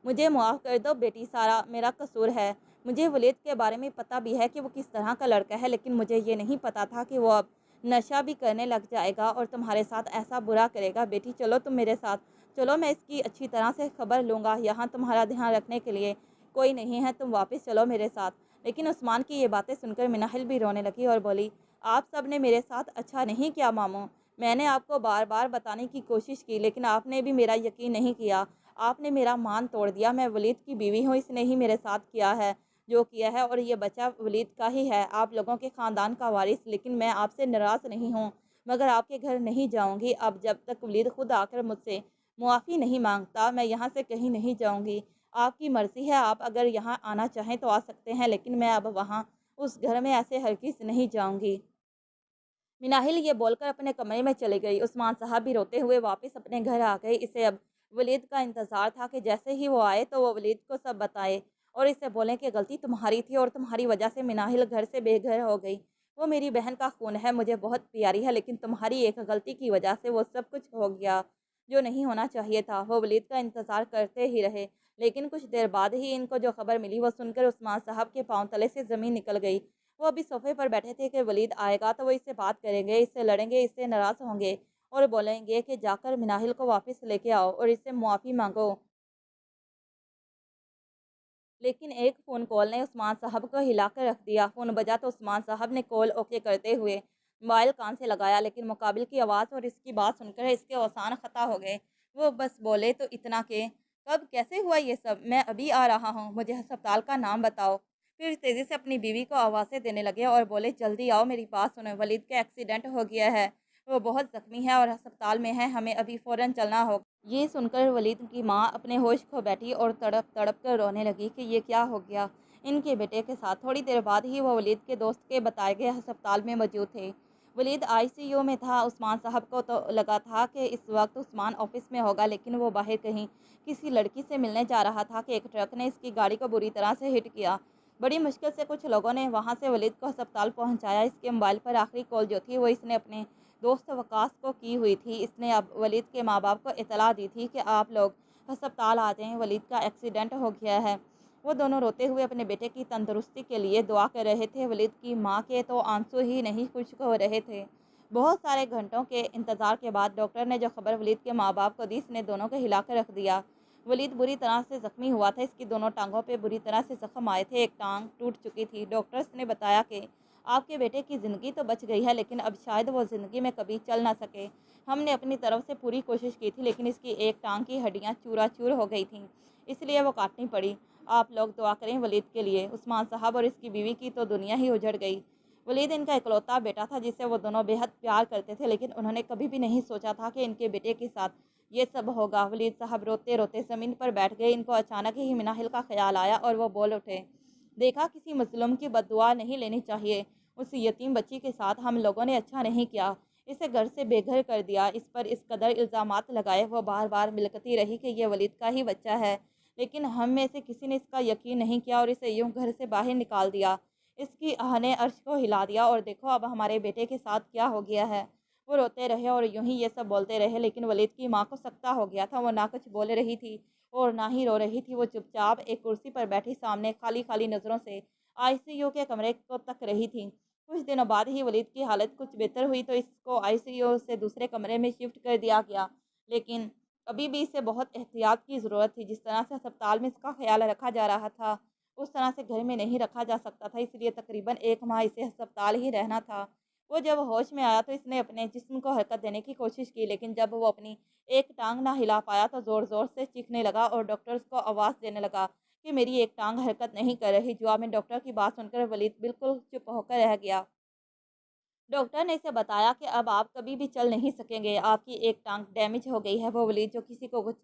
मुझे माफ़ कर दो बेटी, सारा मेरा कसूर है। मुझे वलीद के बारे में पता भी है कि वो किस तरह का लड़का है, लेकिन मुझे ये नहीं पता था कि वो अब नशा भी करने लग जाएगा और तुम्हारे साथ ऐसा बुरा करेगा। बेटी चलो तुम मेरे साथ, चलो मैं इसकी अच्छी तरह से खबर लूँगा। यहाँ तुम्हारा ध्यान रखने के लिए कोई नहीं है, तुम वापस चलो मेरे साथ। लेकिन उस्मान की ये बातें सुनकर मिनाहिल भी रोने लगी और बोली, आप सब ने मेरे साथ अच्छा नहीं किया मामू। मैंने आपको बार बार बताने की कोशिश की लेकिन आपने भी मेरा यकीन नहीं किया। आपने मेरा मान तोड़ दिया। मैं वलीद की बीवी हूँ, इसने ही मेरे साथ किया है जो किया है और ये बच्चा वलीद का ही है, आप लोगों के ख़ानदान का वारिस। लेकिन मैं आपसे नाराज़ नहीं हूँ मगर आपके घर नहीं जाऊँगी। अब जब तक वलीद खुद आकर मुझसे मुआफ़ी नहीं मांगता मैं यहाँ से कहीं नहीं जाऊँगी। आपकी मर्ज़ी है, आप अगर यहाँ आना चाहें तो आ सकते हैं लेकिन मैं अब वहाँ उस घर में ऐसे हरगिज़ नहीं जाऊँगी। मिनाहिल ये बोलकर अपने कमरे में चली गई। उस्मान साहब भी रोते हुए वापस अपने घर आ गए। इसे अब वलीद का इंतज़ार था कि जैसे ही वो आए तो वो वलीद को सब बताए और इसे बोलें कि गलती तुम्हारी थी और तुम्हारी वजह से मिनाहिल घर से बेघर हो गई। वो मेरी बहन का खून है, मुझे बहुत प्यारी है, लेकिन तुम्हारी एक गलती की वजह से वो सब कुछ हो गया जो नहीं होना चाहिए था। वो वलीद का इंतज़ार करते ही रहे लेकिन कुछ देर बाद ही इनको जो खबर मिली वो सुनकर उस्मान साहब के पाँव तले से ज़मीन निकल गई। वो अभी सोफे पर बैठे थे कि वलीद आएगा तो वो इससे बात करेंगे, इससे लड़ेंगे, इससे नाराज़ होंगे और बोलेंगे कि जाकर मिनाहिल को वापस लेके आओ और इससे मुआफ़ी मांगो। लेकिन एक फ़ोन कॉल ने उस्मान साहब को हिलाकर रख दिया। फ़ोन बजा तो उस्मान साहब ने कॉल ओके करते हुए मोबाइल कान से लगाया लेकिन मुकाबिल की आवाज़ और इसकी बात सुनकर इसके औसान ख़ता हो गए। वो बस बोले तो इतना कि कब कैसे हुआ ये सब? मैं अभी आ रहा हूँ, मुझे अस्पताल का नाम बताओ। फिर तेज़ी से अपनी बीवी को आवाज़ें देने लगे और बोले, जल्दी आओ, मेरी बात सुनो, वलीद का एक्सीडेंट हो गया है। वो बहुत ज़ख्मी है और अस्पताल में है, हमें अभी फ़ौरन चलना होगा। ये सुनकर वलीद की माँ अपने होश खो बैठी और तड़प तड़प कर रोने लगी कि ये क्या हो गया इनके बेटे के साथ। थोड़ी देर बाद ही वो वलीद के दोस्त के बताए गए अस्पताल में मौजूद थे। वलीद आईसीयू में था। उस्मान साहब को तो लगा था कि इस वक्त उस्मान ऑफिस में होगा लेकिन वो बाहर कहीं किसी लड़की से मिलने जा रहा था कि एक ट्रक ने इसकी गाड़ी को बुरी तरह से हिट किया। बड़ी मुश्किल से कुछ लोगों ने वहाँ से वलीद को अस्पताल पहुँचाया। इसके मोबाइल पर आखिरी कॉल जो थी वो इसने अपने दोस्त वकास को की हुई थी। इसने अब वलीद के माँ बाप को इतला दी थी कि आप लोग अस्पताल आ जाएं, वलीद का एक्सीडेंट हो गया है। वो दोनों रोते हुए अपने बेटे की तंदुरुस्ती के लिए दुआ कर रहे थे। वलीद की माँ के तो आंसू ही नहीं खुश्क हो रहे थे। बहुत सारे घंटों के इंतज़ार के बाद डॉक्टर ने जो खबर वलीद के माँ बाप को दी, इसने दोनों को हिलाकर रख दिया। वलीद बुरी तरह से ज़ख्मी हुआ था। इसकी दोनों टांगों पे बुरी तरह से ज़ख्म आए थे। एक टांग टूट चुकी थी। डॉक्टर्स ने बताया कि आपके बेटे की ज़िंदगी तो बच गई है लेकिन अब शायद वो ज़िंदगी में कभी चल ना सके। हमने अपनी तरफ से पूरी कोशिश की थी लेकिन इसकी एक टांग की हड्डियाँ चूरा-चूर हो गई थीं, इसलिए वो काटनी पड़ी। आप लोग दुआ करें वलीद के लिए। उस्मान साहब और इसकी बीवी की तो दुनिया ही उजड़ गई। वलीद इनका इकलौता बेटा था जिसे वो दोनों बेहद प्यार करते थे लेकिन उन्होंने कभी भी नहीं सोचा था कि इनके बेटे के साथ ये सब होगा। वलीद साहब रोते रोते ज़मीन पर बैठ गए। इनको अचानक ही मिनाहिल का ख्याल आया और वो बोल उठे, देखा, किसी मज़लूम की बद्दुआ नहीं लेनी चाहिए। उस यतीम बच्ची के साथ हम लोगों ने अच्छा नहीं किया, इसे घर से बेघर कर दिया, इस पर इस कदर इल्ज़ामात लगाए। वो बार बार मिलकती रही कि ये वलीद का ही बच्चा है लेकिन हम में से किसी ने इसका यकीन नहीं किया और इसे यूं घर से बाहर निकाल दिया। इसकी आह ने अर्श को हिला दिया और देखो अब हमारे बेटे के साथ क्या हो गया है। वो रोते रहे और यूं ही ये सब बोलते रहे लेकिन वलीद की माँ को सकता हो गया था। वो ना कुछ बोल रही थी और ना ही रो रही थी। वो चुपचाप एक कुर्सी पर बैठी सामने खाली खाली नज़रों से आईसीयू के कमरे को तक रही थी। कुछ दिनों बाद ही वलीद की हालत कुछ बेहतर हुई तो इसको आईसीयू से दूसरे कमरे में शिफ्ट कर दिया गया, लेकिन अभी भी इसे बहुत एहतियात की ज़रूरत थी। जिस तरह से अस्पताल में इसका ख्याल रखा जा रहा था, उस तरह से घर में नहीं रखा जा सकता था, इसलिए तकरीबन 1 माह इसे अस्पताल ही रहना था। वो जब होश में आया तो इसने अपने जिस्म को हरकत देने की कोशिश की, लेकिन जब वो अपनी एक टाँग ना हिला पाया तो ज़ोर-ज़ोर से चीखने लगा और डॉक्टर्स को आवाज़ देने लगा कि मेरी एक टाँग हरकत नहीं कर रही। जवाब में डॉक्टर की बात सुनकर वलीद बिल्कुल चुप होकर रह गया। डॉक्टर ने इसे बताया कि अब आप कभी भी चल नहीं सकेंगे, आपकी एक टाँग डैमेज हो गई है। वो वलीद जो किसी को कुछ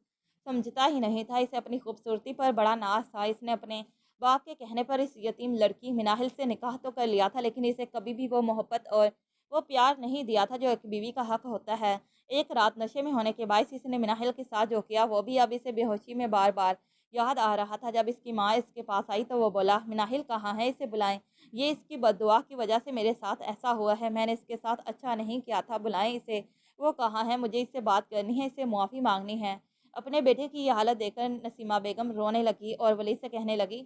समझता ही नहीं था, इसे अपनी खूबसूरती पर बड़ा नाज़ था। इसने अपने बाप के कहने पर इस यतीम लड़की मिनाहिल से निकाह तो कर लिया था, लेकिन इसे कभी भी वो मोहब्बत और वो प्यार नहीं दिया था जो एक बीवी का हक होता है। एक रात नशे में होने के बायस इसने मिनाहिल के साथ जो किया वो भी अब इसे बेहोशी में बार-बार याद आ रहा था। जब इसकी माँ इसके पास आई तो वो बोला, मिनाहिल कहाँ है? इसे बुलाएँ। ये इसकी बददुआ की वजह से मेरे साथ ऐसा हुआ है। मैंने इसके साथ अच्छा नहीं किया था, बुलाएँ इसे। वो कहाँ है? मुझे इससे बात करनी है, इससे मुआफ़ी माँगनी है। अपने बेटे की ये हालत देखकर नसीमा बेगम रोने लगी और वली से कहने लगी,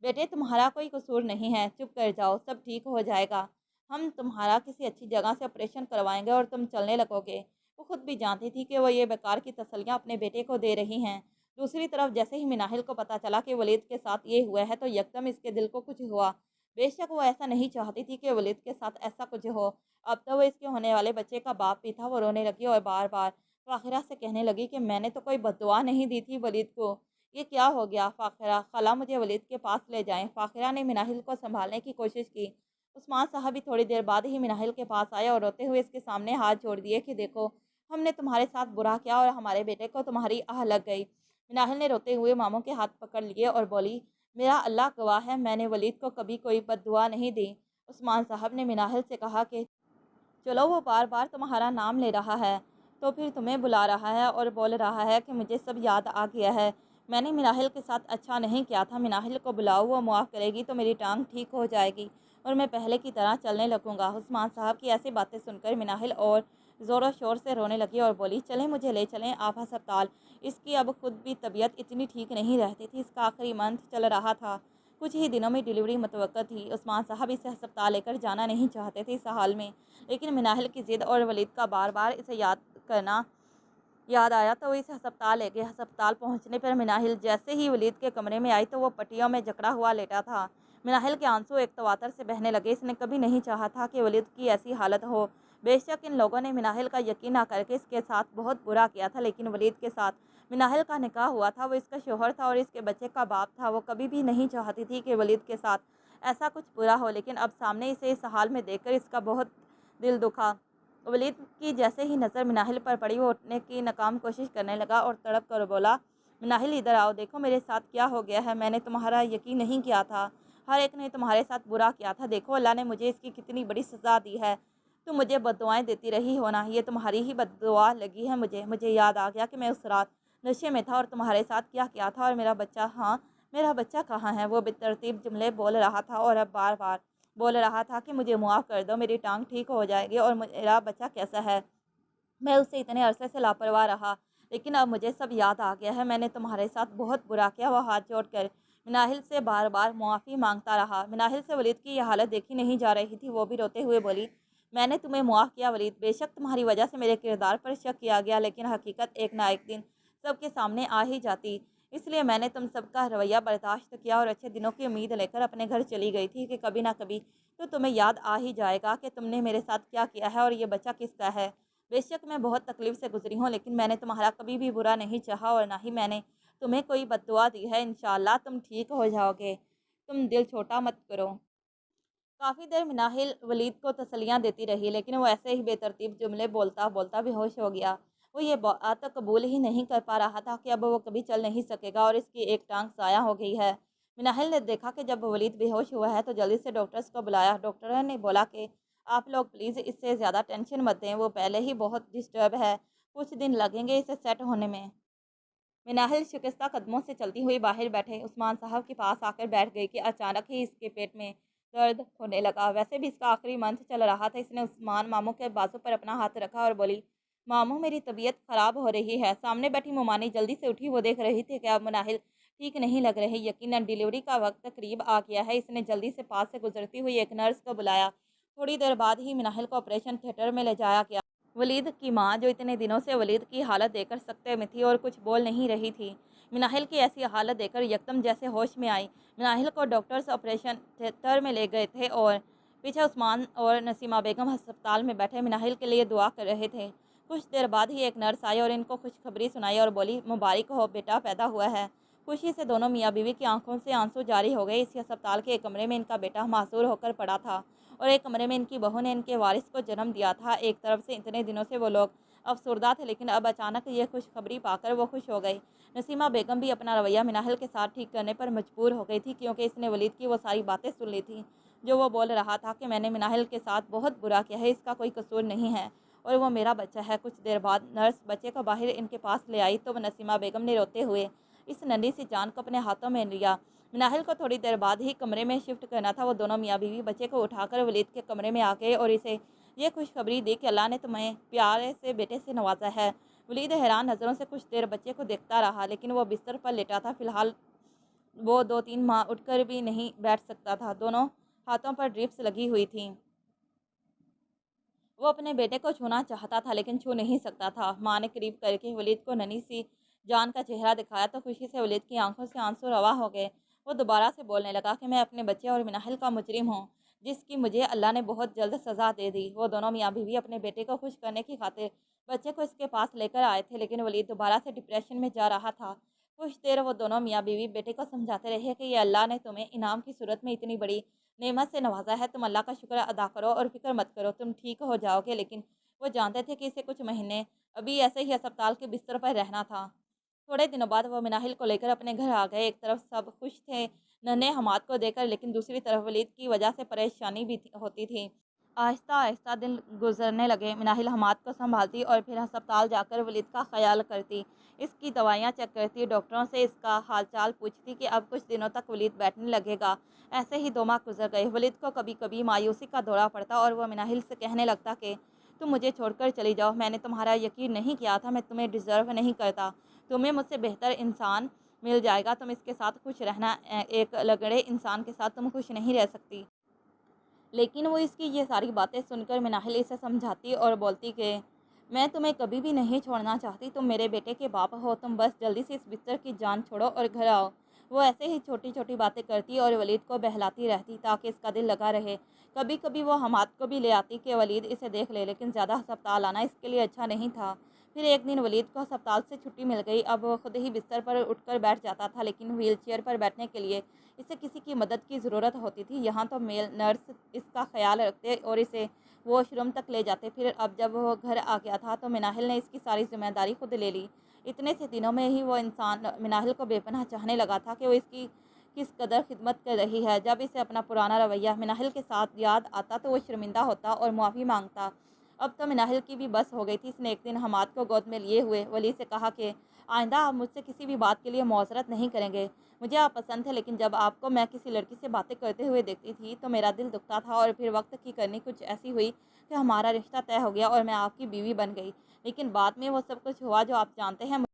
बेटे तुम्हारा कोई कसूर नहीं है, चुप कर जाओ, सब ठीक हो जाएगा। हम तुम्हारा किसी अच्छी जगह से ऑपरेशन करवाएँगे और तुम चलने लगोगे। वो खुद भी जानती थी कि वो ये बेकार की तसल्लियाँ अपने बेटे को दे रही हैं। दूसरी तरफ जैसे ही मिनाहिल को पता चला कि वलीद के साथ ये हुआ है तो यकदम इसके दिल को कुछ हुआ। बेशक वो ऐसा नहीं चाहती थी कि वलीद के साथ ऐसा कुछ हो। अब तो वो इसके होने वाले बच्चे का बाप भी था। वो रोने लगी और बार-बार फ़ाखिरा से कहने लगी कि मैंने तो कोई बद्दुआ नहीं दी थी वलीद को। ये क्या हो गया फ़ाखिरा? ख़ाला मुझे वलीद के पास ले जाएँ। फ़ाखिरा ने मिनाहिल को सँभालने की कोशिश की। उस्मान साहब भी थोड़ी देर बाद ही मिनाहिल के पास आए और रोते हुए इसके सामने हाथ जोड़ दिए कि देखो, हमने तुम्हारे साथ बुरा किया और हमारे बेटे को तुम्हारी आह लग गई। मिनाहिल ने रोते हुए मामों के हाथ पकड़ लिए और बोली, मेरा अल्लाह गवाह है, मैंने वलीद को कभी कोई बद्दुआ नहीं दी। उस्मान साहब ने मिनाहिल से कहा कि चलो, वो बार-बार तुम्हारा नाम ले रहा है, तो फिर तुम्हें बुला रहा है और बोल रहा है कि मुझे सब याद आ गया है। मैंने मिनाहिल के साथ अच्छा नहीं किया था, मिनाहिल को बुलाओ, वो मुआफ़ करेगी तो मेरी टाँग ठीक हो जाएगी और मैं पहले की तरह चलने लगूँगा। उस्मान साहब की ऐसी बातें सुनकर मिनाहिल और ज़ोरों-शोर से रोने लगी और बोली, चलें, मुझे ले चलें आप अस्पताल। इसकी अब खुद भी तबीयत इतनी ठीक नहीं रहती थी, इसका आखिरी मंथ चल रहा था। कुछ ही दिनों में डिलीवरी मुतवक्का थी। उस्मान साहब इसे अस्पताल लेकर जाना नहीं चाहते थे इस हाल में, लेकिन मिनाहिल की ज़िद और वलीद का बार-बार इसे याद आया तो वो इसे अस्पताल ले गए। अस्पताल पहुंचने पर मिनाहिल जैसे ही वलीद के कमरे में आई तो वो पट्टियों में जकड़ा हुआ लेटा था। मिनाहिल के आंसू एक तवातर से बहने लगे। इसने कभी नहीं चाहा था कि वलीद की ऐसी हालत हो। बेशक इन लोगों ने मिनाहिल का यकीन ना करके इसके साथ बहुत बुरा किया था, लेकिन वलीद के साथ मिनाहिल का निकाह हुआ था, वो इसका शोहर था और इसके बच्चे का बाप था। वो कभी भी नहीं चाहती थी कि वलीद के साथ ऐसा कुछ बुरा हो, लेकिन अब सामने इसे इस हाल में देखकर इसका बहुत दिल दुखा। वलीद की जैसे ही नज़र मिनाहिल पर पड़ी वो उठने की नाकाम कोशिश करने लगा और तड़प कर बोला, मिनाहिल इधर आओ, देखो मेरे साथ क्या हो गया है। मैंने तुम्हारा यकीन नहीं किया था, हर एक ने तुम्हारे साथ बुरा किया था। देखो अल्लाह ने मुझे इसकी कितनी बड़ी सज़ा दी है। तुम मुझे बद्दुआएँ देती रही हो ना, ये तुम्हारी ही बद्दुआ लगी है मुझे। मुझे याद आ गया कि मैं उस रात नशे में था और तुम्हारे साथ क्या किया था और मेरा बच्चा, हाँ, मेरा बच्चा कहाँ है? वो बेतरतीब जुमले बोल रहा था और अब बार-बार बोल रहा था कि मुझे मुआफ़ कर दो, मेरी टाँग ठीक हो जाएगी और मेरा बच्चा कैसा है? मैं उससे इतने अरसे से लापरवाह रहा, लेकिन अब मुझे सब याद आ गया है। मैंने तुम्हारे साथ बहुत बुरा किया। वो हाथ जोड़कर मिनाहिल से बार-बार मुआफ़ी माँगता रहा। मिनाहिल से वलीद की यह हालत देखी नहीं जा रही थी। वो भी रोते हुए बोली, मैंने तुम्हें मुआफ़ किया वलीद। बेशक तुम्हारी वजह से मेरे किरदार पर शक किया गया, लेकिन हकीकत एक ना एक दिन सबके सामने आ ही जाती। इसलिए मैंने तुम सबका रवैया बर्दाश्त किया और अच्छे दिनों की उम्मीद लेकर अपने घर चली गई थी कि कभी ना कभी तो तुम्हें याद आ ही जाएगा कि तुमने मेरे साथ क्या किया है और ये बच्चा किसका है। बेशक मैं बहुत तकलीफ़ से गुज़री हूँ, लेकिन मैंने तुम्हारा कभी भी बुरा नहीं चाहा और ना ही मैंने तुम्हें कोई बद्दुआ दी है। इंशाअल्लाह तुम ठीक हो जाओगे। तुम दिल छोटा मत करो। काफ़ी देर मिनाहिल वलीद को तसल्लियाँ देती रही, लेकिन वो ऐसे ही बेतरतीब जुमले बोलता-बोलता बेहोश हो गया। वो ये बात कबूल ही नहीं कर पा रहा था कि अब वो कभी चल नहीं सकेगा और इसकी एक टाँग ज़ाया हो गई है। मिनाहिल ने देखा कि जब वलीद बेहोश हुआ है तो जल्दी से डॉक्टर्स को बुलाया। डॉक्टर ने बोला कि आप लोग प्लीज़ इससे ज़्यादा टेंशन मत दें, वो पहले ही बहुत डिस्टर्ब है, कुछ दिन लगेंगे इसे सेट होने में। मिनाहिल शिकस्ता कदमों से चलती हुई बाहर बैठे उस्मान साहब के पास आकर बैठ गई कि अचानक ही इसके पेट में दर्द होने लगा। वैसे भी इसका आखिरी मंथ चल रहा था। इसने उस्मान मामू के बाजू पर अपना हाथ रखा और बोली, मामू मेरी तबीयत ख़राब हो रही है। सामने बैठी मोमानी जल्दी से उठी। वो देख रही थी कि अब मिनाहिल ठीक नहीं लग रहे। यकीनन डिलीवरी का वक्त करीब आ गया है। इसने जल्दी से पास से गुजरती हुई एक नर्स को बुलाया। थोड़ी देर बाद ही मिनाहिल को ऑपरेशन थिएटर में ले जाया गया। वलीद की माँ, जो इतने दिनों से वलीद की हालत देखकर सकते में थी और कुछ बोल नहीं रही थी, मिनाहिल की ऐसी हालत देखकर यकदम जैसे होश में आई। मिनाहिल को डॉक्टर्स ऑपरेशन थिएटर में ले गए थे और पीछे उस्मान और नसीमा बेगम अस्पताल में बैठे मिनाहिल के लिए दुआ कर रहे थे। कुछ देर बाद ही एक नर्स आई और इनको खुशखबरी सुनाई और बोली, मुबारक हो, बेटा पैदा हुआ है। खुशी से दोनों मियाँ बीवी की आंखों से आंसू जारी हो गए। इसी अस्पताल के एक कमरे में इनका बेटा मासूर होकर पड़ा था और एक कमरे में इनकी बहू ने इनके वारिस को जन्म दिया था। एक तरफ से इतने दिनों से वो लोग अफसरदा थे, लेकिन अब अचानक ये खुशखबरी पाकर वो खुश हो गई। नसीमा बेगम भी अपना रवैया मिनाहिल के साथ ठीक करने पर मजबूर हो गई थी, क्योंकि इसने वलीद की वो सारी बातें सुन ली थी जो वो बोल रहा था कि मैंने मिनाहिल के साथ बहुत बुरा किया है, इसका कोई कसूर नहीं है और वो मेरा बच्चा है। कुछ देर बाद नर्स बच्चे को बाहर इनके पास ले आई तो नसीमा बेगम ने रोते हुए इस नन्ही सी जान को अपने हाथों में लिया। मिनाहिल को थोड़ी देर बाद ही कमरे में शिफ्ट करना था। वो दोनों मियाँ बीवी बच्चे को उठाकर वलीद के कमरे में आ गए और इसे ये खुशखबरी दी कि अल्लाह ने तुम्हें प्यारे से बेटे से नवाजा है। वलीद हैरान नज़रों से कुछ देर बच्चे को देखता रहा, लेकिन वो बिस्तर पर लेटा था। फिलहाल वो 2-3 माह उठकर भी नहीं बैठ सकता था। दोनों हाथों पर ड्रिप्स लगी हुई थी। वो अपने बेटे को छूना चाहता था, लेकिन छू नहीं सकता था। माँ ने करीब करके वलीद को नन्ही सी जान का चेहरा दिखाया तो खुशी से वलीद की आंखों से आंसू रवा हो गए। वो दोबारा से बोलने लगा कि मैं अपने बच्चे और मिनाहिल का मुजरिम हूँ, जिसकी मुझे अल्लाह ने बहुत जल्द सज़ा दे दी। वो दोनों मियाँ बीवी अपने बेटे को खुश करने की खातिर बच्चे को इसके पास लेकर आए थे, लेकिन वलीद दोबारा से डिप्रेशन में जा रहा था। कुछ देर वो दोनों मियाँ बीवी बेटे को समझाते रहे कि ये अल्लाह ने तुम्हें इनाम की सूरत में इतनी बड़ी नेमत से नवाजा है, तुम अल्लाह का शुक्र अदा करो और फिक्र मत करो, तुम ठीक हो जाओगे। लेकिन वो जानते थे कि इसे कुछ महीने अभी ऐसे ही अस्पताल के बिस्तर पर रहना था। थोड़े दिनों बाद वो मिनाहिल को लेकर अपने घर आ गए। एक तरफ सब खुश थे नन्हे हमाद को देखकर, लेकिन दूसरी तरफ वलीद की वजह से परेशानी भी होती थी। आहिस्ता आहिस्ता दिन गुजरने लगे। मिनाहिल हमाद को संभालती और फिर अस्पताल जाकर वलीद का ख्याल करती, इसकी दवाइयाँ चेक करती, डॉक्टरों से इसका हालचाल पूछती कि अब कुछ दिनों तक वलीद बैठने लगेगा। ऐसे ही 2 माह गुजर गए। वलीद को कभी कभी मायूसी का दौरा पड़ता और वह मिनाहिल से कहने लगता कि तुम मुझे छोड़कर चली जाओ, मैंने तुम्हारा यकीन नहीं किया था, मैं तुम्हें डिज़र्व नहीं करता, तुम्हें मुझसे बेहतर इंसान मिल जाएगा, तुम इसके साथ खुश रहना, एक लगड़े इंसान के साथ तुम खुश नहीं रह सकती। लेकिन वो इसकी ये सारी बातें सुनकर मिनाहिल इसे समझाती और बोलती कि मैं तुम्हें कभी भी नहीं छोड़ना चाहती, तुम मेरे बेटे के बाप हो, तुम बस जल्दी से इस बिस्तर की जान छोड़ो और घर आओ। वो ऐसे ही छोटी छोटी बातें करती और वलीद को बहलाती रहती ताकि इसका दिल लगा रहे। कभी कभी वो हमाद को भी ले आती कि वलीद इसे देख ले, लेकिन ज़्यादा अस्पताल आना इसके लिए अच्छा नहीं था। फिर एक दिन वलीद को अस्पताल से छुट्टी मिल गई। अब वो खुद ही बिस्तर पर उठकर बैठ जाता था, लेकिन व्हील चेयर पर बैठने के लिए इसे किसी की मदद की ज़रूरत होती थी। यहाँ तो मेल नर्स इसका ख्याल रखते और इसे वॉशरूम तक ले जाते। फिर अब जब वो घर आ गया था तो मिनाहिल ने इसकी सारी जिम्मेदारी खुद ले ली। इतने से दिनों में ही वो इंसान मिनाहिल को बेपनाह चाहने लगा था कि वो इसकी किस कदर खिदमत कर रही है। जब इसे अपना पुराना रवैया मिनाहिल के साथ याद आता तो वो शर्मिंदा होता और मुआफ़ी मांगता। अब तो मिनाहिल की भी बस हो गई थी। इसने एक दिन हमाद को गोद में लिए हुए वली से कहा कि आइंदा आप मुझसे किसी भी बात के लिए मौजरत नहीं करेंगे। मुझे आप पसंद थे, लेकिन जब आपको मैं किसी लड़की से बातें करते हुए देखती थी तो मेरा दिल दुखता था और फिर वक्त की करनी कुछ ऐसी हुई कि हमारा रिश्ता तय हो गया और मैं आपकी बीवी बन गई। लेकिन बाद में वो सब कुछ हुआ जो आप जानते हैं,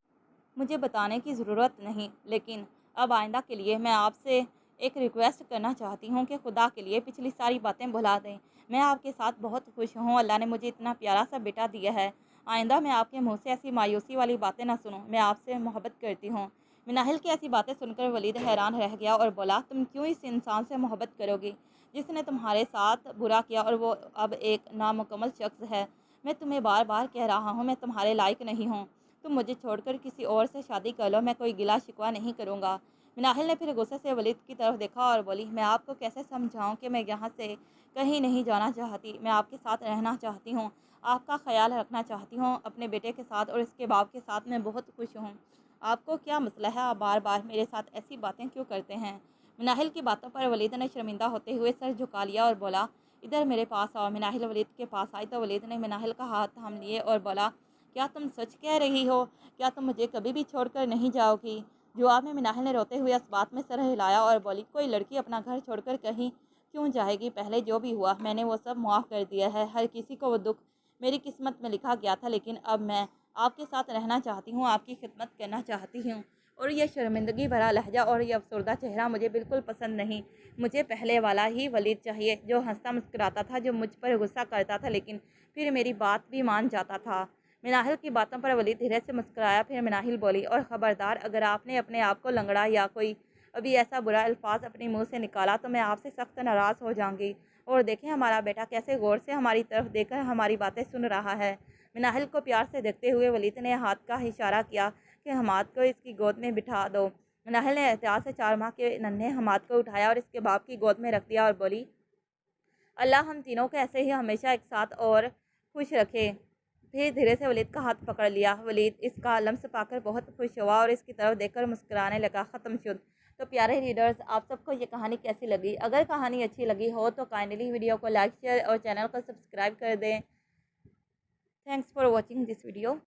मुझे बताने की ज़रूरत नहीं। लेकिन अब आइंदा के लिए मैं आपसे एक रिक्वेस्ट करना चाहती हूँ कि खुदा के लिए पिछली सारी बातें भुला दें। मैं आपके साथ बहुत खुश हूँ, अल्लाह ने मुझे इतना प्यारा सा बेटा दिया है। आइंदा मैं आपके मुँह से ऐसी मायूसी वाली बातें ना सुनूँ। मैं आपसे मोहब्बत करती हूँ। मिनाहिल की ऐसी बातें सुनकर वलीद हैरान रह गया और बोला, तुम क्यों इस इंसान से मोहब्बत करोगी जिसने तुम्हारे साथ बुरा किया और वो अब एक नामुकम्मल शख्स है। मैं तुम्हें बार बार कह रहा हूँ, मैं तुम्हारे लायक नहीं हूँ। तुम मुझे छोड़कर किसी और से शादी कर लो, मैं कोई गिला शिकवा नहीं करूँगा। मिनाहिल ने फिर गुस्से से वलीद की तरफ देखा और बोली, मैं आपको कैसे समझाऊं कि मैं यहाँ से कहीं नहीं जाना चाहती, मैं आपके साथ रहना चाहती हूँ, आपका ख्याल रखना चाहती हूँ, अपने बेटे के साथ और इसके बाप के साथ मैं बहुत खुश हूँ। आपको क्या मसला है, आप बार बार मेरे साथ ऐसी बातें क्यों करते हैं? मिनाहिल की बातों पर वलीद ने शर्मिंदा होते हुए सर झुका लिया और बोला, इधर मेरे पास आओ। मिनाहिल वलीद के पास आई तो वलीद ने मिनाहिल का हाथ थाम लिए और बोला, क्या तुम सच कह रही हो? क्या तुम मुझे कभी भी छोड़कर नहीं जाओगी? जवाब में मिनाहिल ने रोते हुए इस बात में सर हिलाया और बोली, कोई लड़की अपना घर छोड़कर कहीं क्यों जाएगी? पहले जो भी हुआ मैंने वो सब माफ़ कर दिया है। हर किसी को वो दुख मेरी किस्मत में लिखा गया था, लेकिन अब मैं आपके साथ रहना चाहती हूँ, आपकी खिदमत करना चाहती हूँ। और ये शर्मिंदगी भरा लहजा और ये अफसरदा चेहरा मुझे बिल्कुल पसंद नहीं। मुझे पहले वाला ही वलीद चाहिए, जो हंसता मुस्कुराता था, जो मुझ पर गुस्सा करता था लेकिन फिर मेरी बात भी मान जाता था। मिनाहिल की बातों पर वलीद धीरे से मुस्कुराया। फिर मिनाहिल बोली, और ख़बरदार, अगर आपने अपने आप को लंगड़ा या कोई अभी ऐसा बुरा अल्फाज अपने मुंह से निकाला तो मैं आपसे सख्त नाराज़ हो जाऊंगी। और देखें हमारा बेटा कैसे गौर से हमारी तरफ देखकर हमारी बातें सुन रहा है। मिनाहिल को प्यार से देखते हुए वलीद ने हाथ का इशारा किया कि हमाद को इसकी गोद में बिठा दो। मिनाहिल ने एहतियात से 4 माह के नन्हे हमाद को उठाया और इसके बाप की गोद में रख दिया और बोली, अल्लाह हम तीनों को ऐसे ही हमेशा एक साथ और खुश रखे। फिर धीरे से वलीद का हाथ पकड़ लिया। वलीद इसका लम्स पाकर बहुत खुश हुआ और इसकी तरफ देखकर मुस्कुराने लगा। ख़त्म शुद। तो प्यारे रीडर्स, आप सबको ये कहानी कैसी लगी? अगर कहानी अच्छी लगी हो तो काइंडली वीडियो को लाइक, शेयर और चैनल को सब्सक्राइब कर दें। Thanks for watching this video.